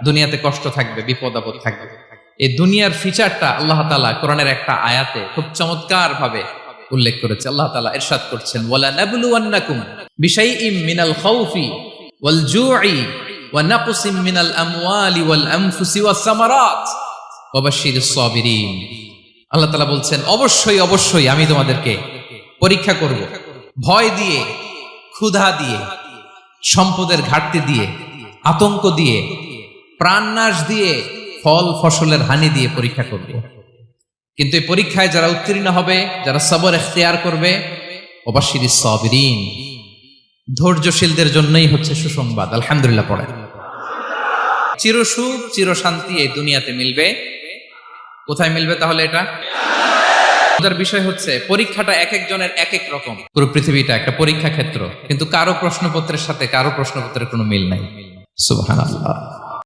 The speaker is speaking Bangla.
দুনিয়াতে কষ্ট থাকবে, বিপদ আপদ থাকবে। এই দুনিয়ার ফিচারটা আল্লাহ তাআলা কোরআনের একটা আয়াতে খুব চমৎকার ভাবে উল্লেখ করেছে। আল্লাহ তাআলা ইরশাদ করছেন, ওয়ালা নাবলুওয়ান্নাকুম বিশাইইম মিনাল খাউফি ওয়াল জুই ওয়া নাকসিম মিনাল আমওয়ালি ওয়াল আনফুসি ওয়াস সামারাত ওয়া বাশশিরিস সাবিরিন। আল্লাহ তাআলা বলছেন, অবশ্যই অবশ্যই আমি তোমাদেরকে পরীক্ষা করব, ভয় দিয়ে, ক্ষুধা দিয়ে, সম্পদের ঘাটতি দিয়ে, আতঙ্ক দিয়ে, প্রাণনাশ দিয়ে, ফল ফসলের হানি দিয়ে পরীক্ষা করব। কিন্তু এই পরীক্ষায় যারা উত্তীর্ণ হবে, যারা সবর ইখতিয়ার করবে, ওয়াবাশশিরিস সাবিরিন, ধৈর্যশীলদের জন্যই হচ্ছে সুসংবাদ। আলহামদুলিল্লাহ পড়েন। চিরসুখ চিরশান্তি এই দুনিয়াতে মিলবে। কোথায় মিলবে তাহলে? এটা মজার বিষয় হচ্ছে পরীক্ষাটা এক একজনের এক এক রকম। পুরো পৃথিবীটা একটা পরীক্ষা ক্ষেত্র, কিন্তু কারো প্রশ্নপত্রের সাথে কারো প্রশ্নপত্রের কোনো মিল নাই। সুবহানাল্লাহ।